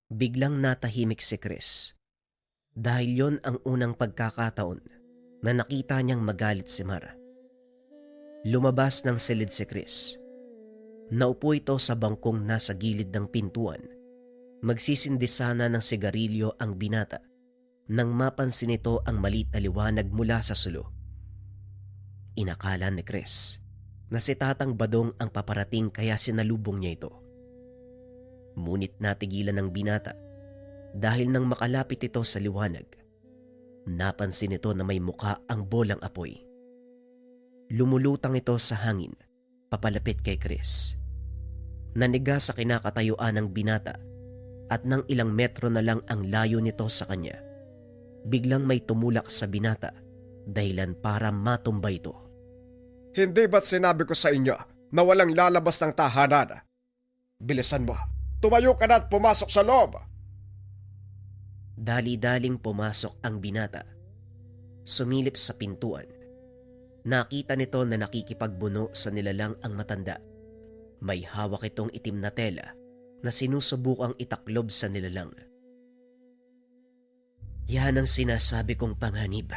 Biglang natahimik si Chris dahil yon ang unang pagkakataon na nakita niyang magalit si Mar. Lumabas ng silid si Chris. Naupo ito sa bangkong nasa gilid ng pintuan. Magsisindi sana ng sigarilyo ang binata nang mapansin nito ang maliit na liwanag mula sa sulo. Inakala ni Chris na si Tatang Badong ang paparating kaya sinalubong niya ito. Ngunit natigilan ng binata dahil nang makalapit ito sa liwanag, napansin nito na may muka ang bolang apoy. Lumulutang ito sa hangin papalapit kay Chris. Naniga sa kinakatayuan ng binata at nang ilang metro na lang ang layo nito sa kanya, biglang may tumulak sa binata dahilan para matumba ito. Hindi ba't sinabi ko sa inyo na walang lalabas ng tahanan? Bilisan mo, tumayo ka na at pumasok sa loob. Dali-daling pumasok ang binata. Sumilip sa pintuan. Nakita nito na nakikipagbuno sa nilalang ang matanda. May hawak itong itim na tela na sinusubukang itaklob sa nilalang. Yan ang sinasabi kong panganib.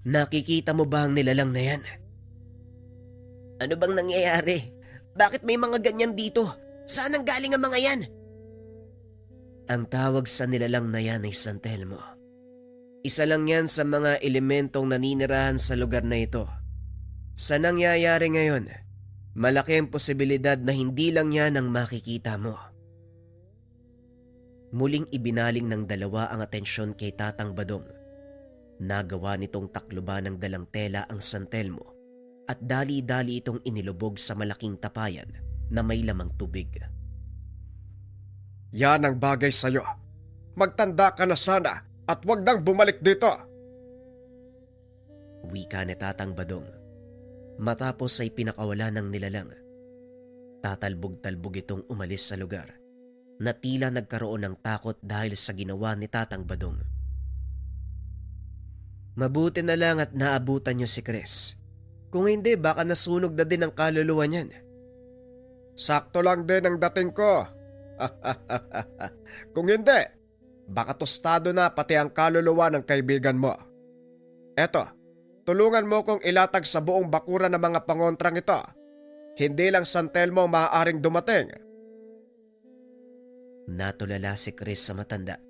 Nakikita mo ba ang nilalang na yan? Ano bang nangyayari? Bakit may mga ganyan dito? Saan ang galing ang mga yan? Ang tawag sa nilalang na yan ay San Telmo. Isa lang yan sa mga elementong naninirahan sa lugar na ito. Sa nangyayari ngayon, malaki ang posibilidad na hindi lang yan ang makikita mo. Muling ibinaling ng dalawa ang atensyon kay Tatang Badong. Nagawa nitong takluban ng dalang tela ang San Telmo at dali-dali itong inilubog sa malaking tapayan na may lamang tubig. Yan ang bagay sa'yo. Magtanda ka na sana at wag nang bumalik dito. Wika ni Tatang Badong. Matapos ay pinakawala ng nilalang. Tatalbog-talbog itong umalis sa lugar na tila nagkaroon ng takot dahil sa ginawa ni Tatang Badong. Mabuti na lang at naabutan niyo si Chris. Kung hindi, baka nasunog na din ang kaluluwa niyan. Sakto lang din ang dating ko. Kung hindi, baka tostado na pati ang kaluluwa ng kaibigan mo. Eto, tulungan mo kong ilatag sa buong bakuran ng mga pangontrang ito. Hindi lang San Telmo maaaring dumating. Natulala si Chris sa matanda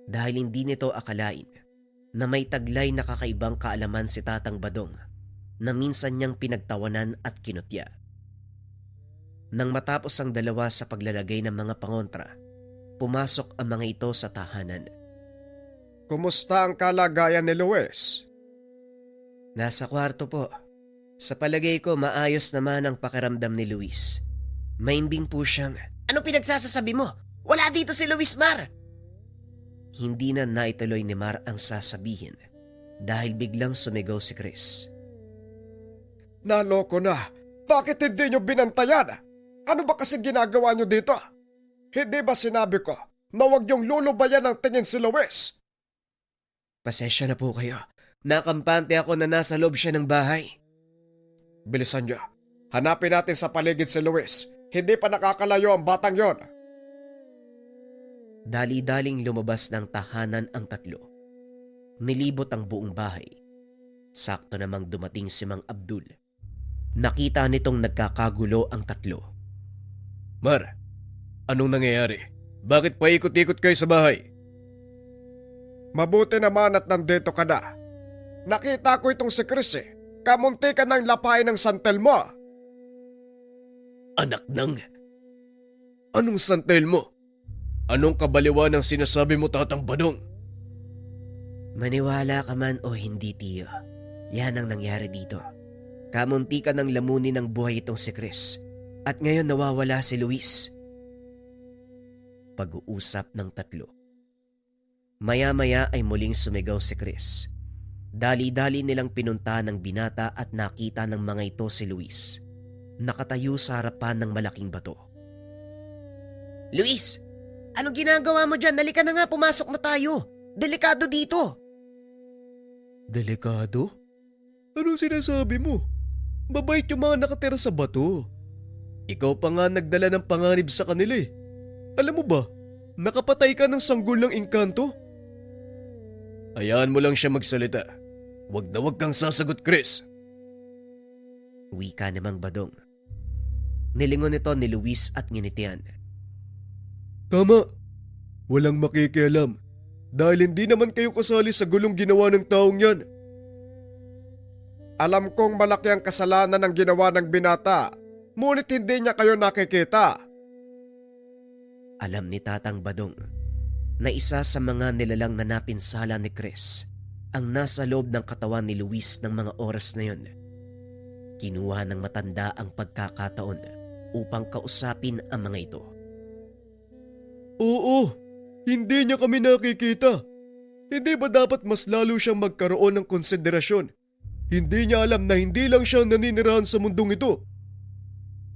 dahil hindi nito akalain na may taglay na kakaibang kaalaman si Tatang Badong na minsan niyang pinagtawanan at kinutya. Nang matapos ang dalawa sa paglalagay ng mga pangontra, pumasok ang mga ito sa tahanan. Kumusta ang kalagayan ni Luis? Nasa kwarto po. Sa palagay ko, maayos naman ang pakiramdam ni Luis. Maimbing po siyang... Anong pinagsasasabi mo? Wala dito si Luis, Mar! Hindi na naituloy ni Mar ang sasabihin dahil biglang sumigaw si Chris. Naloko na. Bakit hindi nyo binantayan? Ano ba kasi ginagawa nyo dito? Hindi ba sinabi ko na huwag yung lulubayan ng tingin si Luis? Pasensya na po kayo. Nakampante ako na nasa loob siya ng bahay. Bilisan nyo. Hanapin natin sa paligid si Luis. Hindi pa nakakalayo ang batang yon. Dali-daling lumabas ng tahanan ang tatlo. Nilibot ang buong bahay. Sakto namang dumating si Mang Abdul. Nakita nitong nagkakagulo ang tatlo. Mar, anong nangyayari? Bakit paikot-ikot kayo sa bahay? Mabuti naman at nandito ka na. Nakita ko itong si Chris eh. Kamunti ka ng lapay ng San Telmo. Anak ng... Anong San Telmo? Anong kabaliwan ang sinasabi mo, Tatang Badong? Maniwala ka man o hindi, tiyo. Yan ang nangyari dito. Kamunti ka ng lamunin ng buhay itong si Chris. At ngayon nawawala si Luis. Pag-uusap ng tatlo. Maya-maya ay muling sumigaw si Chris. Dali-dali nilang pinunta ng binata at nakita ng mga ito si Luis. Nakatayo sa harapan ng malaking bato. Luis! Anong ginagawa mo dyan? Halika na nga, pumasok na tayo. Delikado dito. Delikado? Anong sinasabi mo? Mabait yung mga nakatira sa bato. Ikaw pa nga nagdala ng panganib sa kanila eh. Alam mo ba, Nakapatay ka ng sanggol ng engkanto? Hayaan mo lang siya magsalita. Wag na wag kang sasagot, Chris. Wika namang Badong. Nilingon ito ni Luis at nginitian. Tama. Walang makikialam. Dahil hindi naman kayo kasali sa gulong ginawa ng taong yan. Alam kong malaki ang kasalanan ng ginawa ng binata, ngunit hindi niya kayo nakikita. Alam ni Tatang Badong na isa sa mga nilalang na napinsala ni Chris ang nasa loob ng katawan ni Luis ng mga oras na yon. Kinuha ng matanda ang pagkakataon upang kausapin ang mga ito. Oo, hindi niya kami nakikita. Hindi ba dapat mas lalo siyang magkaroon ng konsiderasyon? Hindi niya alam na hindi lang siya naninirahan sa mundong ito.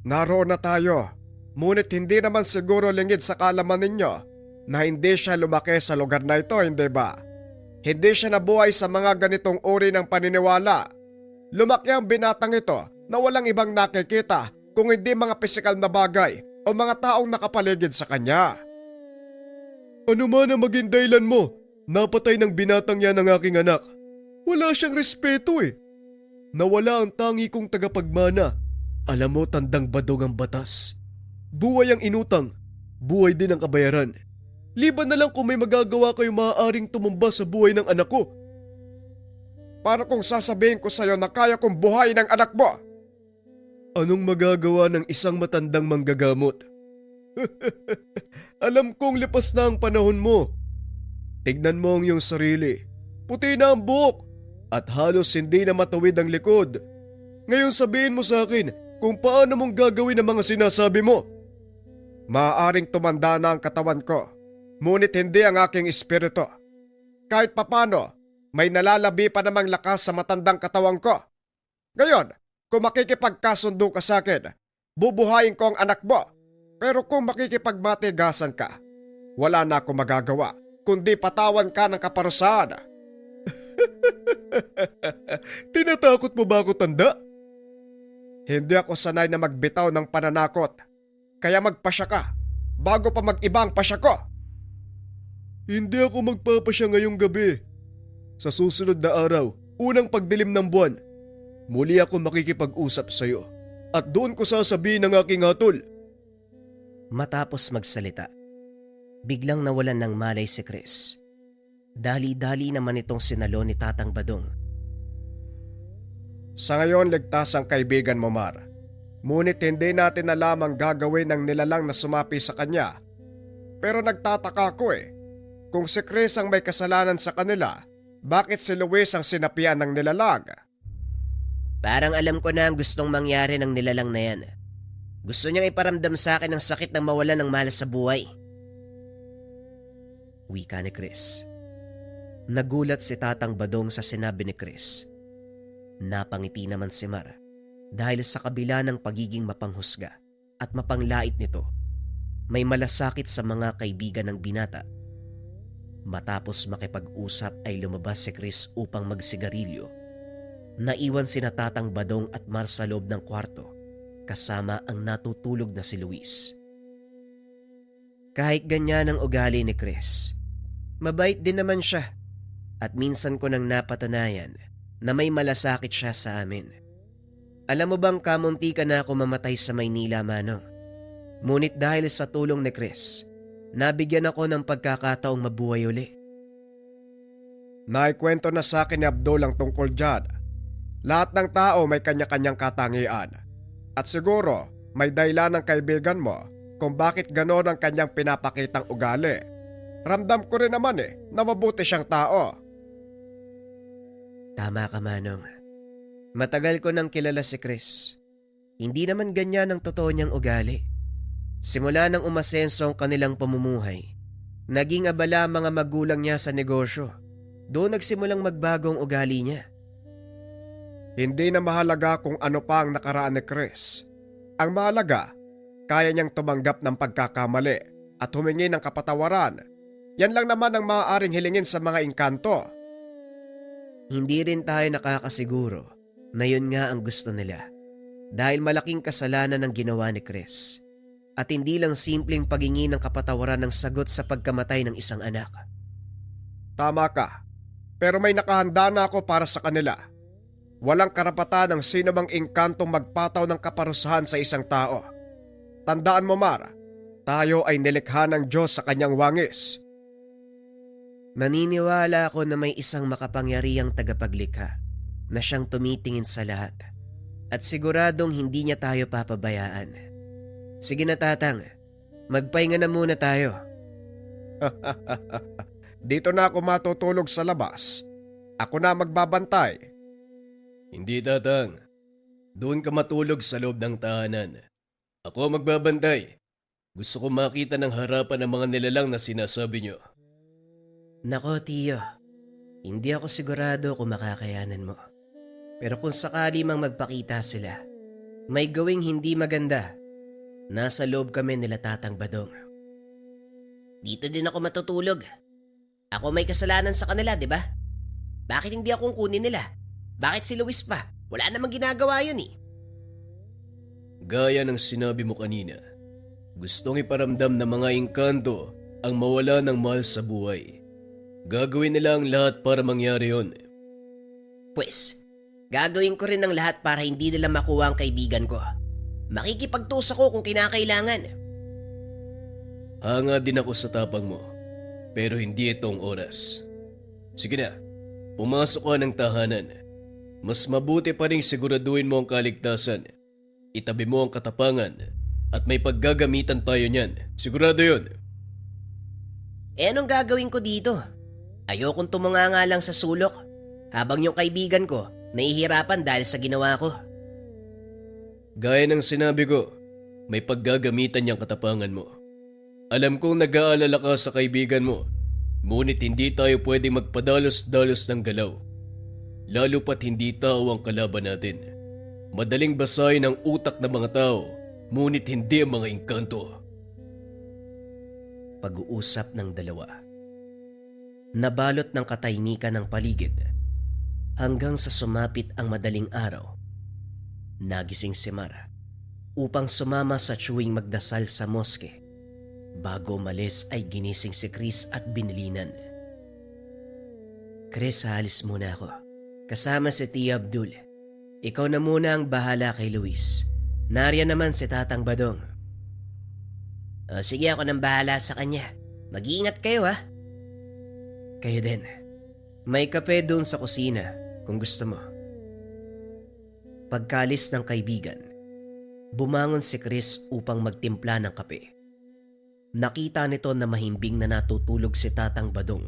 Naroon na tayo, ngunit hindi naman siguro lingid sa kalaman ninyo na hindi siya lumaki sa lugar na ito, hindi ba? Hindi siya nabuhay sa mga ganitong uri ng paniniwala. Lumaki ang binatang ito na walang ibang nakikita kung hindi mga pisikal na bagay o mga taong nakapaligid sa kanya. Ano man ang maging dahilan mo, napatay ng binatang yan ang aking anak. Wala siyang respeto eh. Nawala ang tangi kong tagapagmana. Alam mo, Tandang Badong ang batas. Buhay ang inutang, buhay din ang kabayaran. Liban na lang kung may magagawa kayo maaaring tumumba sa buhay ng anak ko. Para kung sasabihin ko sa'yo na kaya kong buhayin ang anak mo. Anong magagawa ng isang matandang manggagamot? Alam kong lipas na ang panahon mo. Tignan mo ang iyong sarili. Puti na ang buhok at halos hindi na matuwid ang likod. Ngayon sabihin mo sa akin kung paano mong gagawin ang mga sinasabi mo. Maaaring tumanda na ang katawan ko, ngunit hindi ang aking espiritu. Kahit papano, may nalalabi pa namang lakas sa matandang katawan ko. Ngayon, kung makikipagkasundo ka sa akin, bubuhayin ko ang anak mo. Pero kung makikipagmatigasan ka, wala na akong magagawa kundi patawan ka ng kaparusahan. Tinatakot mo ba ako, tanda? Hindi ako sanay na magbitaw ng pananakot. Kaya magpasya ka bago pa mag-iba ang pasya ko. Hindi ako magpapasya ngayong gabi. Sa susunod na araw, unang pagdilim ng buwan, muli ako makikipag-usap sa iyo at doon ko sasabihin ang aking hatol. Matapos magsalita, biglang nawalan ng malay si Chris. Dali-dali naman itong sinalo ni Tatang Badong. Sa ngayon, ligtas ang kaibigan mo, Mar. Ngunit hindi natin alam ang gagawin ng nilalang na sumapi sa kanya. Pero nagtataka ako kung si Chris ang may kasalanan sa kanila, bakit si Luis ang sinapian ng nilalang? Parang alam ko na ang gustong mangyari ng nilalang na yan. Gusto niyang iparamdam sa akin ang sakit ng mawalan ng malas sa buhay. Wika ni Chris. Nagulat si Tatang Badong sa sinabi ni Chris. Napangiti naman si Mar dahil sa kabila ng pagiging mapanghusga at mapanglait nito, may malasakit sa mga kaibigan ng binata. Matapos makipag-usap ay lumabas si Chris upang magsigarilyo. Naiwan sina Tatang Badong at Mar sa loob ng kwarto kasama ang natutulog na si Luis. Kahit ganyan ang ugali ni Chris, mabait din naman siya at minsan ko nang napatunayan na may malasakit siya sa amin. Alam mo bang kamunti ka na ako mamatay sa Maynila, Manong? Ngunit dahil sa tulong ni Chris, nabigyan ako ng pagkakataong mabuhay uli. Naikwento na sa akin ni Abdul ang tungkol dyan. Lahat ng tao may kanya-kanyang katangian. At siguro may dahilan ng kaibigan mo kung bakit ganon ang kanyang pinapakitang ugali. Ramdam ko rin naman na mabuti siyang tao. Tama ka, Manong. Matagal ko nang kilala si Chris. Hindi naman ganyan ang totoo niyang ugali. Simula nang umasenso ang kanilang pamumuhay, naging abala ang mga magulang niya sa negosyo. Doon nagsimulang magbago ang ugali niya. Hindi na mahalaga kung ano pa ang nakaraan ni Chris. Ang mahalaga, kaya niyang tumanggap ng pagkakamali at humingi ng kapatawaran. Yan lang naman ang maaaring hilingin sa mga engkanto. Hindi rin tayo nakakasiguro na yun nga ang gusto nila dahil malaking kasalanan ang ginawa ni Chris. At hindi lang simpleng paghingi ng kapatawaran ng sagot sa pagkamatay ng isang anak. Tama ka, pero may nakahanda na ako para sa kanila. Walang karapatan ng sino mang engkantong magpataw ng kaparusahan sa isang tao. Tandaan mo, Mar, tayo ay nilikha ng Diyos sa kanyang wangis. Naniniwala ako na may isang makapangyarihang tagapaglikha na siyang tumitingin sa lahat at siguradong hindi niya tayo papabayaan. Sige na, Tatang, magpahinga na muna tayo. Dito na ako matutulog sa labas. Ako na magbabantay. Hindi, Tatang. Doon ka matulog sa loob ng tahanan. Ako magbabantay. Gusto ko makita ng harapan ng mga nilalang na sinasabi nyo. Nako, Tiyo, hindi ako sigurado kung makakayanan mo. Pero kung sakali mang magpakita sila, may gawing hindi maganda. Nasa loob kami nila Tatang Badong. Dito din ako matutulog. Ako may kasalanan sa kanila, di ba? Bakit hindi akong kunin nila? Bakit si Luis pa? Wala namang ginagawa yun eh. Gaya ng sinabi mo kanina, gustong iparamdam ng mga engkanto ang mawala ng mahal sa buhay. Gagawin nila ang lahat para mangyari yon. Pwes, gagawin ko rin ang lahat para hindi nila makuha ang kaibigan ko. Makikipagtusa ko kung kinakailangan. Hanga din ako sa tapang mo, pero hindi itong oras. Sige na, pumasok ka ng tahanan. Mas mabuti pa rin siguraduhin mo ang kaligtasan. Itabi mo ang katapangan at may paggagamitan tayo niyan. Sigurado yun. Anong gagawin ko dito? Ayokong tumunganga lang sa sulok habang yung kaibigan ko nahihirapan dahil sa ginawa ko. Gaya ng sinabi ko, may paggagamitan niyang katapangan mo. Alam kong nag-aalala ka sa kaibigan mo, ngunit hindi tayo pwedeng magpadalos-dalos ng galaw. Lalo pat hindi tao ang kalaban natin. Madaling basahin ang utak ng mga tao, ngunit hindi ang mga engkanto. Pag-uusap ng dalawa. Nabalot ng katahimikan ng paligid hanggang sa sumapit ang madaling araw. Nagising si Mara upang sumama sa tuwing magdasal sa moske. Bago umalis ay ginising si Chris at binilinan. Chris, halis muna ako. Kasama si Tia Abdul. Ikaw na muna ang bahala kay Luis. Nariyan naman si Tatang Badong. Sige, ako nang bahala sa kanya. Mag-iingat kayo ha. Kayo din. May kape doon sa kusina kung gusto mo. Pagkalis ng kaibigan, bumangon si Chris upang magtimpla ng kape. Nakita nito na mahimbing na natutulog si Tatang Badong.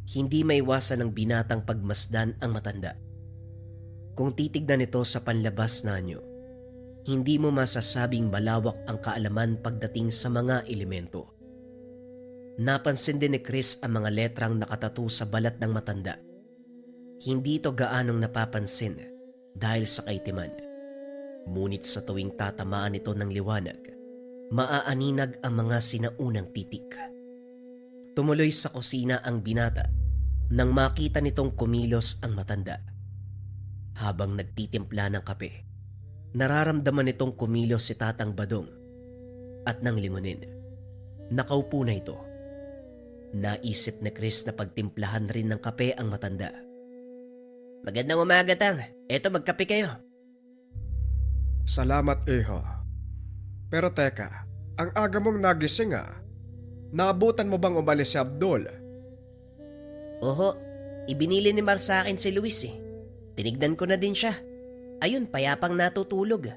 Hindi maiwasan ng binatang pagmasdan ang matanda. Kung titignan ito sa panlabas na anyo, hindi mo masasabing malawak ang kaalaman pagdating sa mga elemento. Napansin din ni Chris ang mga letrang nakatato sa balat ng matanda. Hindi ito gaanong napapansin dahil sa kaitiman. Ngunit sa tuwing tatamaan ito ng liwanag, maaaninag ang mga sinaunang titik. Tumuloy sa kusina ang binata nang makita nitong kumilos ang matanda. Habang nagtitimpla ng kape, nararamdaman nitong kumilos si Tatang Badong at nang lingunin, nakaupo na ito. Naisip ni Chris na pagtimplahan rin ng kape ang matanda. Magandang umaga, Tang. Eto, magkape kayo. Salamat, Iho. Pero teka, ang aga mong nagising ah. Naabutan mo bang umalis si Abdul? Oho, ibinili ni Mar sa akin si Luis eh. Tinignan ko na din siya. Ayun, payapang natutulog.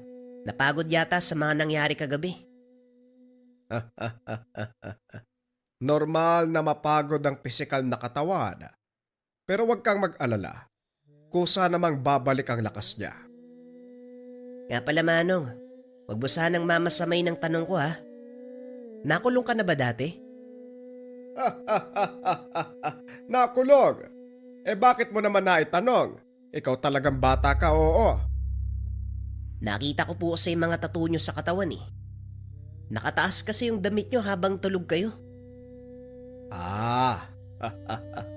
Napagod yata sa mga nangyari kagabi. Normal na mapagod ang pisikal na katawan. Pero huwag kang mag-alala. Kusa namang babalik ang lakas niya. Nga pala, Manong, wag mo sanang mamasamay ng tanong ko ha. Nakulong ka na ba dati? Nakulog? Bakit mo naman naitanong? Ikaw talagang bata ka, oo. Nakita ko po sa mga tattoo nyo sa katawan eh. Nakataas kasi yung damit nyo habang tulog kayo.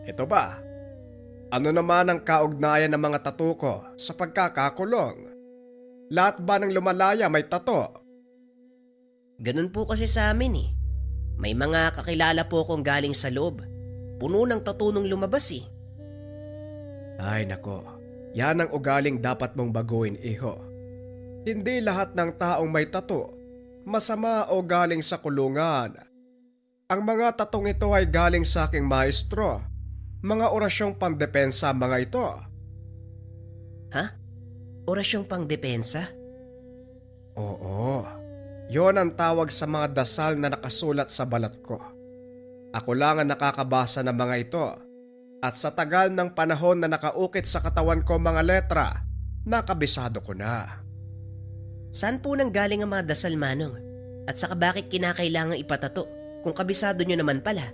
Ito ba? Ano naman ang kaugnayan ng mga tattoo ko sa pagkakakulong? Lahat ba ng lumalaya may tattoo? Ganun po kasi sa amin eh. May mga kakilala po akong galing sa loob. Puno ng tattoo nung lumabas eh. Ay nako, yan ang ugaling dapat mong baguhin, iho. Hindi lahat ng taong may tattoo masama o galing sa kulungan. Ang mga tatong ito ay galing sa aking maestro. Mga orasyong pandepensa mga ito. Ha? Orasyong pang depensa? Oo, yon ang tawag sa mga dasal na nakasulat sa balat ko. Ako lang ang nakakabasa ng mga ito. At sa tagal ng panahon na nakaukit sa katawan ko mga letra, nakabisado ko na. Saan po nang galing ang mga dasal, Manong? At saka bakit kinakailangang ipatato kung kabisado nyo naman pala?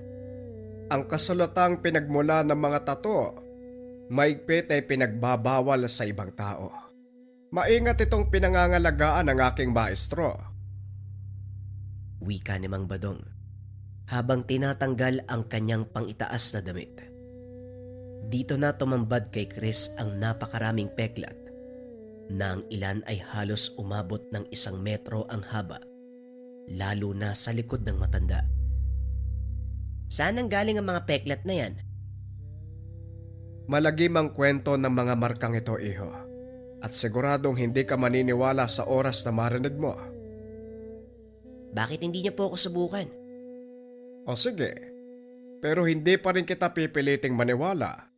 Ang kasulatang pinagmula ng mga tato, maigpit ay pinagbabawal sa ibang tao. Maingat itong pinangangalagaan ng aking maestro. Wika ni Mang Badong habang tinatanggal ang kanyang pangitaas na damit. Dito na tumambad kay Chris ang napakaraming peklat na ang ilan ay halos umabot ng 1 metro ang haba, lalo na sa likod ng matanda. Saan ang galing ang mga peklat na yan? Malagim ang kwento ng mga markang ito, iho. At siguradong hindi ka maniniwala sa oras na marinig mo. Bakit hindi niyo po ako subukan? O sige, pero hindi pa rin kita pipiliting maniwala.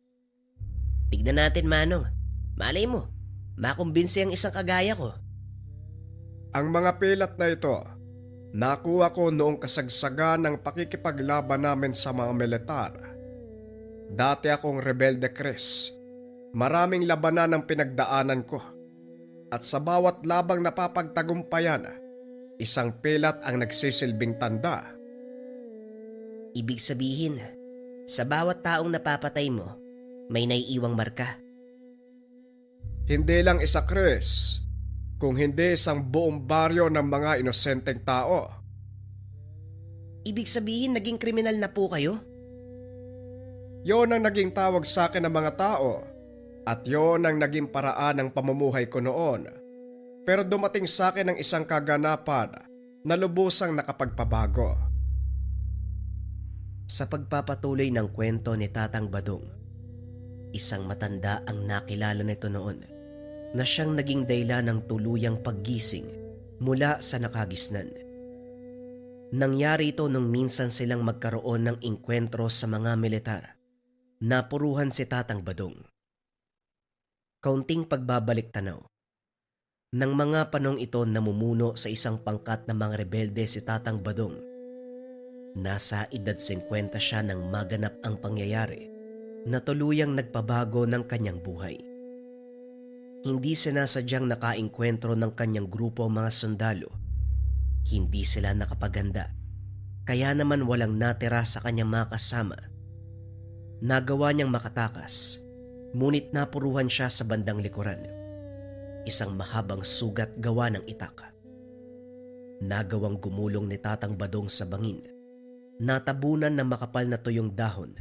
Tignan natin, Manong. Malay mo, makumbinsi ang isang kagaya ko. Ang mga pilat na ito, nakuha ko noong kasagsagan ng pakikipaglaban namin sa mga militar. Dati akong rebelde, Chris. Maraming labanan ang pinagdaanan ko. At sa bawat labang napapagtagumpayan, isang pilat ang nagsisilbing tanda. Ibig sabihin, sa bawat taong napapatay mo, may naiiwang marka. Hindi lang isa, Chris, kung hindi isang buong baryo ng mga inosenteng tao. Ibig sabihin, naging kriminal na po kayo? Yon ang naging tawag sa akin ng mga tao at yon ang naging paraan ng pamumuhay ko noon. Pero dumating sa akin ang isang kaganapan na lubusang nakapagpabago. Sa pagpapatuloy ng kwento ni Tatang Badong, isang matanda ang nakilala nito noon na siyang naging dahilan ng tuluyang paggising mula sa nakagisnan. Nangyari ito nung minsan silang magkaroon ng inkwentro sa mga militar. Napuruhan si Tatang Badong. Kaunting pagbabalik tanaw. Nang mga panong ito namumuno sa isang pangkat ng mga rebelde si Tatang Badong. Nasa edad 50 siya nang maganap ang pangyayari na tuluyang nagpabago ng kanyang buhay. Hindi sinasadyang nakainkwentro ng kanyang grupo mga sundalo. Hindi sila nakapaganda. Kaya naman walang natira sa kanyang mga kasama. Nagawa niyang makatakas, ngunit napuruhan siya sa bandang likuran. Isang mahabang sugat gawa ng itak. Nagawang gumulong ni Tatang Badong sa bangin. Natabunan ng makapal na tuyong dahon,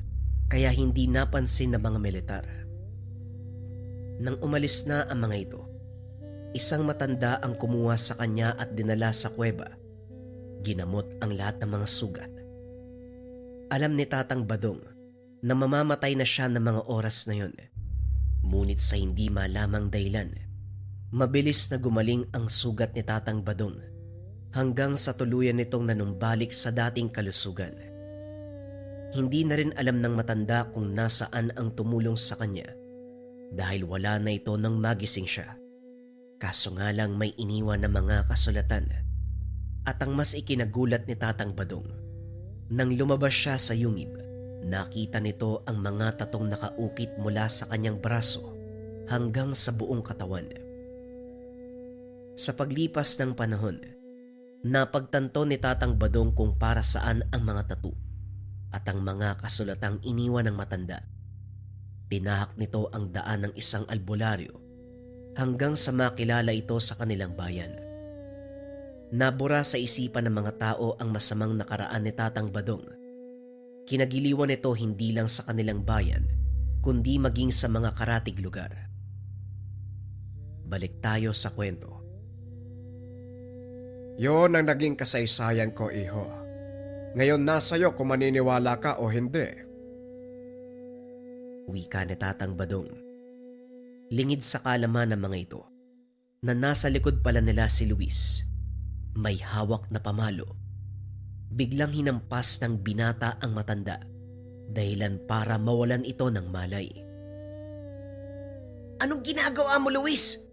kaya hindi napansin ng mga militar. Nang umalis na ang mga ito, isang matanda ang kumuha sa kanya at dinala sa kuweba. Ginamot ang lahat ng mga sugat. Alam ni Tatang Badong na mamamatay na siya ng mga oras na yun. Ngunit sa hindi malamang dahilan, mabilis na gumaling ang sugat ni Tatang Badong hanggang sa tuluyan nitong nanumbalik sa dating kalusugan. Hindi na rin alam ng matanda kung nasaan ang tumulong sa kanya dahil wala na ito nang magising siya. Kaso nga lang may iniwan na mga kasulatan. At ang mas ikinagulat ni Tatang Badong, nang lumabas siya sa yungib, nakita nito ang mga tatong nakaukit mula sa kanyang braso hanggang sa buong katawan. Sa paglipas ng panahon, napagtanto ni Tatang Badong kung para saan ang mga tattoo at ang mga kasulatang iniwan ng matanda. Tinahak nito ang daan ng isang albularyo hanggang sa makilala ito sa kanilang bayan. Nabura sa isipan ng mga tao ang masamang nakaraan ni Tatang Badong. Kinagiliwan nito hindi lang sa kanilang bayan, kundi maging sa mga karatig lugar. Balik tayo sa kwento. Yon ang naging kasaysayan ko, iho. Ngayon nasa iyo kung maniniwala ka o hindi. Wika ni Tatang Badong. Lingid sa kalaman ng mga ito na nasa likod pala nila si Luis. May hawak na pamalo. Biglang hinampas ng binata ang matanda, dahilan para mawalan ito ng malay. Anong ginagawa mo, Luis?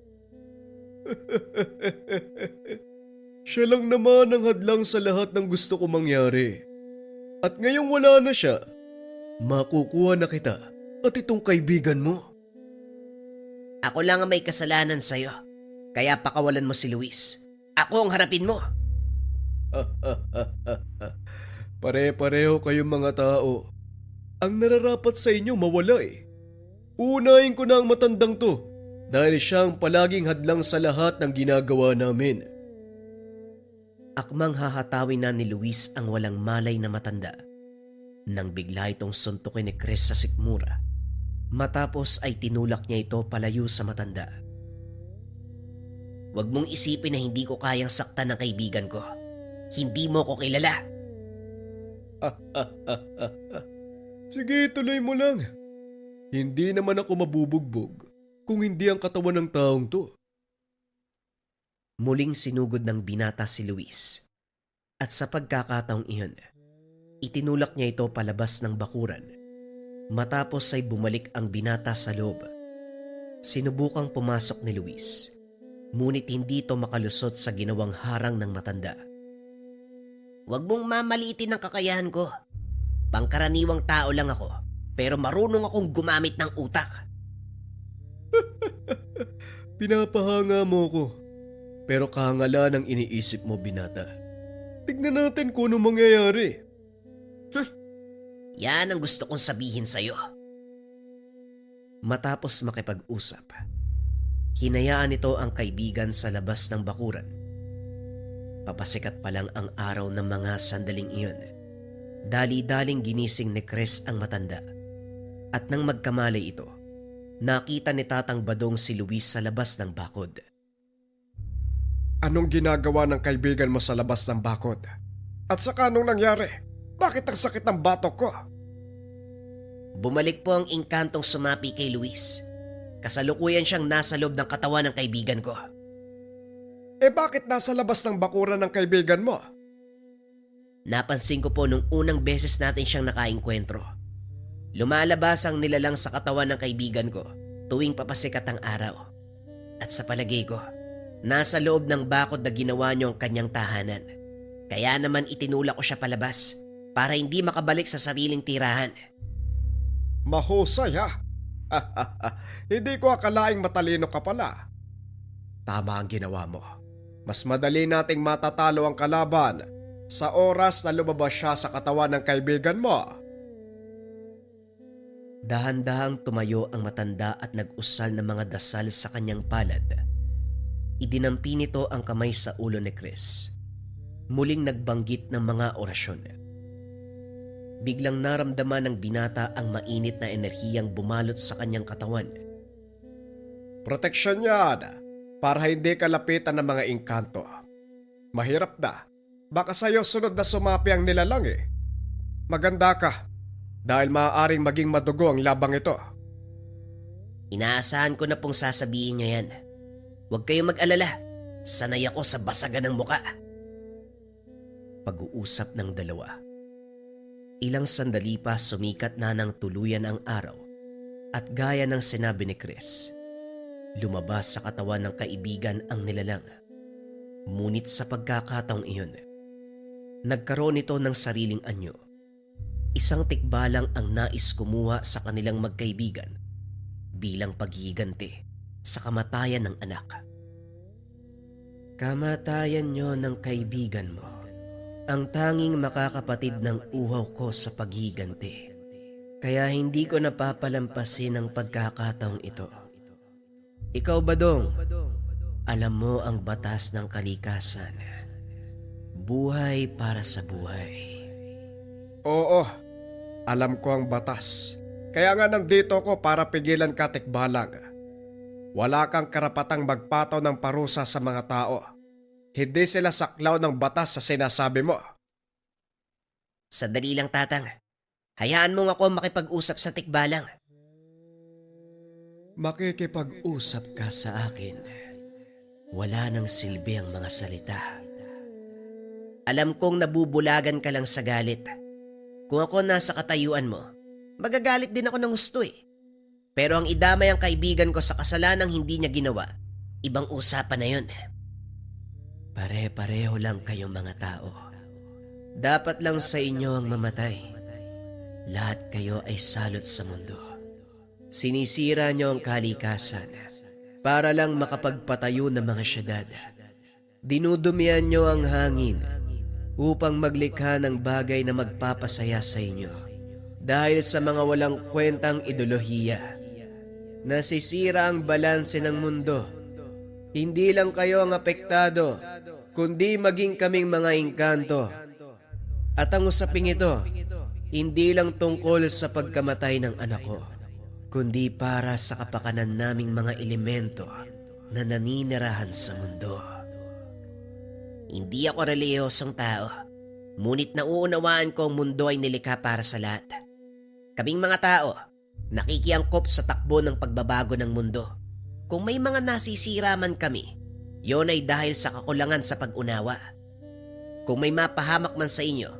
Siya lang naman ang hadlang sa lahat ng gusto ko mangyari. At ngayong wala na siya, makukuha na kita at itong kaibigan mo. Ako lang ang may kasalanan sa'yo, kaya pakawalan mo si Luis. Ako ang harapin mo. Pare-pareho kayong mga tao. Ang nararapat sa inyo mawala eh. Unahin ko na ang matandang to dahil siya ang palaging hadlang sa lahat ng ginagawa namin. Akmang hahatawin na ni Luis ang walang malay na matanda nang bigla itong suntukin ni Chris sa sikmura. Matapos ay tinulak niya ito palayo sa matanda. Huwag mong isipin na hindi ko kayang saktan ng kaibigan ko. Hindi mo ko kilala. Sige, tuloy mo lang. Hindi naman ako mabubugbog kung hindi ang katawan ng taong to. Muling sinugod ng binata si Luis. At sa pagkakataong iyon, itinulak niya ito palabas ng bakuran. Matapos ay bumalik ang binata sa loob. Sinubukang pumasok ni Luis, ngunit hindi ito makalusot sa ginawang harang ng matanda. Huwag mong mamaliitin ang kakayahan ko. Pangkaraniwang tao lang ako, pero marunong akong gumamit ng utak. Pinapahanga mo ko. Pero kahangalan ang iniisip mo, binata. Tignan natin kung ano mangyayari. Yan ang gusto kong sabihin sa'yo. Matapos makipag-usap, hinayaan nito ang kaibigan sa labas ng bakuran. Papasikat pa lang ang araw ng mga sandaling iyon. Dali-daling ginising ni Chris ang matanda. At nang magkamalay ito, nakita ni Tatang Badong si Luis sa labas ng bakod. Anong ginagawa ng kaibigan mo sa labas ng bakod? At saka anong nangyari? Bakit ang sakit ng batok ko? Bumalik po ang inkantong sumapi kay Luis. Kasalukuyan siyang nasa loob ng katawan ng kaibigan ko. Eh bakit nasa labas ng bakuran ng kaibigan mo? Napansin ko po nung unang beses natin siyang nakaengkwentro. Lumalabas ang nilalang sa katawan ng kaibigan ko tuwing papasikat ang araw. At sa palagay ko, nasa loob ng bakod na ginawa niyo ang kanyang tahanan. Kaya naman itinulak ko siya palabas para hindi makabalik sa sariling tirahan. Mahusay ha? Hindi ko akalaing matalino ka pala. Tama ang ginawa mo. Mas madali nating matatalo ang kalaban sa oras na lumabas siya sa katawan ng kaibigan mo. Dahan-dahang tumayo ang matanda at nag-usal ng mga dasal sa kanyang palad. Idinampi nito ang kamay sa ulo ni Chris. Muling nagbanggit ng mga orasyon. Biglang naramdaman ng binata ang mainit na enerhiyang bumalot sa kanyang katawan. Proteksyon yan para hindi ka lapitan ng mga engkanto. Mahirap na. Baka sa'yo sunod na sumapi ang nilalang eh. Maganda ka dahil maaaring maging madugo ang labang ito. Inaasahan ko na pong sasabihin niyo yan. Huwag kayong mag-alala. Sanay ako sa basagan ng muka. Pag-uusap ng dalawa. Ilang sandali pa sumikat na ng tuluyan ang araw at gaya ng sinabi ni Chris, lumabas sa katawan ng kaibigan ang nilalang. Ngunit sa pagkakataong iyon, nagkaroon ito ng sariling anyo. Isang tikbalang ang nais kumuha sa kanilang magkaibigan bilang paghihiganti sa kamatayan ng anak. Kamatayan niyo ng kaibigan mo. Ang tanging makakapatid ng uhaw ko sa paghiganti. Kaya hindi ko napapalampasin ang pagkakataong ito. Ikaw, Badong, alam mo ang batas ng kalikasan. Buhay para sa buhay. Oo, alam ko ang batas. Kaya nga nandito ko para pigilan ka, tikbalang. Wala kang karapatang magpataw ng parusa sa mga tao. Hindi sila saklaw ng batas sa sinasabi mo. Sandali lang, Tatang. Hayaan mo ako makipag-usap sa tikbalang. Makikipag-usap Ka sa akin. Wala nang silbi ang mga salita. Alam kong nabubulagan ka lang sa galit. Kung ako nasa katayuan mo, magagalit din ako ng gusto eh. Pero ang idamay ang kaibigan ko sa kasalanang hindi niya ginawa, ibang usapan na yun. Pare-pareho lang kayong mga tao. Dapat lang sa inyo ang mamatay. Lahat kayo ay salot sa mundo. Sinisira niyo ang kalikasan para lang makapagpatayo ng mga syudad. Dinudumihan niyo ang hangin upang maglikha ng bagay na magpapasaya sa inyo. Dahil sa mga walang kwentang ideolohiya, nasisira ang balanse ng mundo. Hindi lang kayo ang apektado, kundi maging kaming mga engkanto. At ang usaping ito, hindi lang tungkol sa pagkamatay ng anak ko, kundi para sa kapakanan naming mga elemento na naninirahan sa mundo. Hindi ako relihiyosong tao, ngunit nauunawaan ko ang mundo ay nilikha para sa lahat. Kaming mga tao, nakikiangkop sa takbo ng pagbabago ng mundo. Kung may mga nasisira man kami, yon ay dahil sa kakulangan sa pag-unawa. Kung may mapahamak man sa inyo,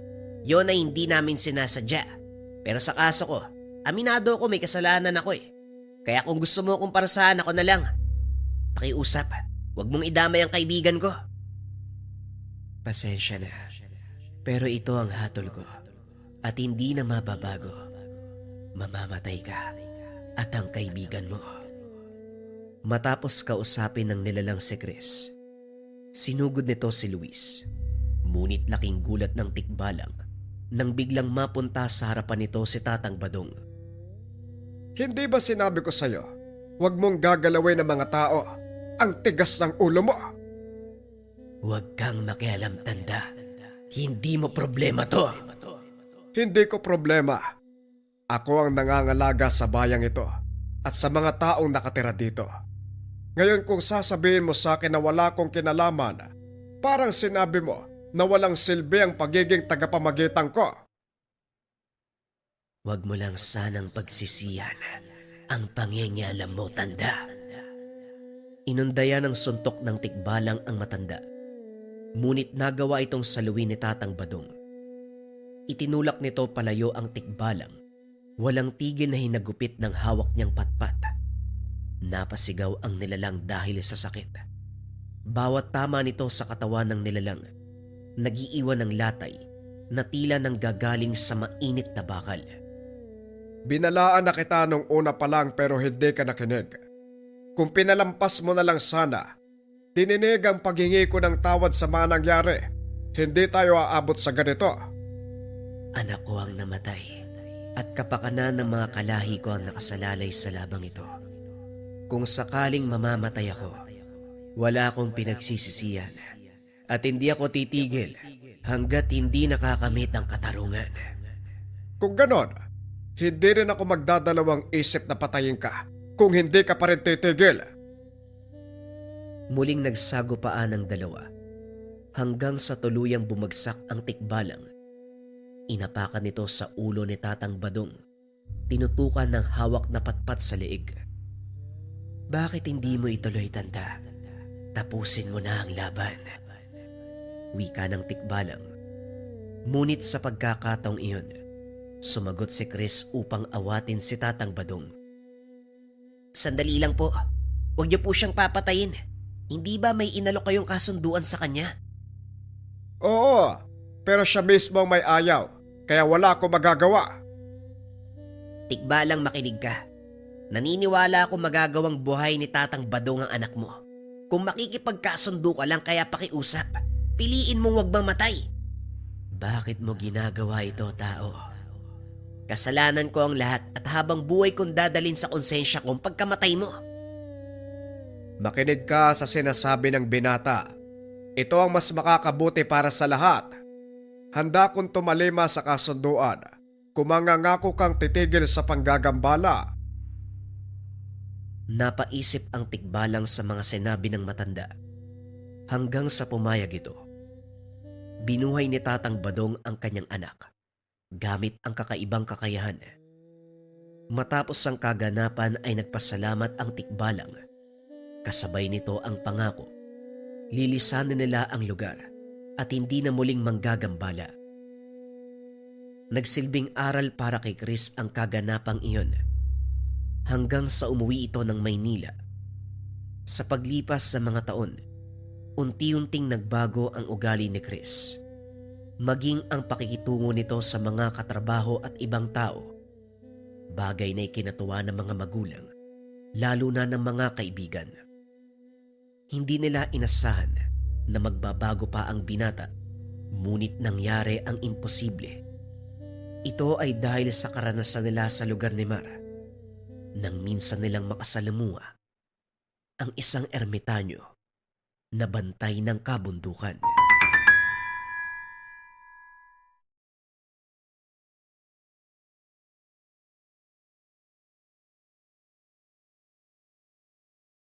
yon ay hindi namin sinasadya. Pero sa kaso ko, aminado ko may kasalanan ako eh. Kaya kung gusto mo kong parasahan, ako na lang. Pakiusap, huwag mong idamay ang kaibigan ko. Pasensya na, pero ito ang hatol ko at hindi na mababago. Mamamatay ka at ang kaibigan mo. Matapos kausapin ng nilalang si Chris, sinugod nito si Luis. Ngunit laking gulat ng tikbalang nang biglang mapunta sa harapan nito si Tatang Badong. Hindi ba sinabi ko sa'yo, huwag mong gagalawin ng mga tao, ang tigas ng ulo mo? Huwag kang makialam, tanda. Hindi mo problema to. Hindi ko problema. Ako ang nangangalaga sa bayang ito at sa mga taong nakatira dito. Ngayon kung sasabihin mo sa akin na wala akong kinalaman, parang sinabi mo na walang silbi ang pagiging tagapamagitan ko. Huwag mo lang sanang pagsisiyan ang pangingialam mo, tanda. Inundayan ng suntok ng tikbalang ang matanda. Ngunit nagawa itong saluin ni Tatang Badong. Itinulak nito palayo ang tikbalang. Walang tigil na hinagupit ng hawak niyang patpat. Napasigaw ang nilalang dahil sa sakit. Bawat tama nito sa katawan ng nilalang, nagiiwan ng latay na tila nang gagaling sa mainit na bakal. Binalaan na kita nung una pa lang pero hindi ka nakinig. Kung pinalampas mo na lang sana, tininig ang paghingi ko ng tawad sa mga nangyari, hindi tayo aabot sa ganito. Anak ko ang namatay at kapakanan ng mga kalahi ko ang nakasalalay sa labang ito. Kung sakaling mamamatay ako, wala akong pinagsisisihan at hindi ako titigil hanggat hindi nakakamit ang katarungan. Kung ganon, hindi rin ako magdadalawang isip na patayin ka kung hindi ka pa rin titigil. Muling nagsagupaan ang dalawa hanggang sa tuluyang bumagsak ang tikbalang. Inapakan nito sa ulo ni Tatang Badong, tinutukan ng hawak na patpat sa leeg. Bakit hindi mo ituloy, tanda? Tapusin mo na ang laban. Wika ng tikbalang. Ngunit sa pagkakataong iyon, sumagot si Chris upang awatin si Tatang Badong. Sandali lang po. Huwag niyo po siyang papatayin. Hindi ba may inalok kayong kasunduan sa kanya? Oo, pero siya mismo ang may ayaw, kaya wala akong magagawa. Tikbalang makinig ka. Naniniwala ako magagawang buhay ni Tatang Badong ang anak mo. Kung makikipagkasundo ka lang kaya pakiusap, piliin mong wag mamatay. Bakit mo ginagawa ito, tao? Kasalanan ko ang lahat at habang buhay kong dadalin sa konsensya kong pagkamatay mo. Makinig ka sa sinasabi ng binata. Ito ang mas makakabuti para sa lahat. Handa kong tumalima sa kasunduan kung mangangako kang titigil sa panggagambala. Napaisip ang tikbalang sa mga sinabi ng matanda. Hanggang sa pumayag ito. Binuhay ni Tatang Badong ang kanyang anak gamit ang kakaibang kakayahan. Matapos ang kaganapan ay nagpasalamat ang tikbalang. Kasabay nito ang pangako. Lilisanin nila ang lugar at hindi na muling manggagambala. Nagsilbing aral para kay Chris ang kaganapang iyon hanggang sa umuwi ito ng Maynila. Sa paglipas sa mga taon, unti-unting nagbago ang ugali ni Chris. Maging ang pakikitungo nito sa mga katrabaho at ibang tao. Bagay na ikinatuwa ng mga magulang, lalo na ng mga kaibigan. Hindi nila inasahan na magbabago pa ang binata, ngunit nangyari ang imposible. Ito ay dahil sa karanasan nila sa lugar ni Mar, nang minsan nilang makasalamuha ang isang ermitanyo na bantay ng kabundukan.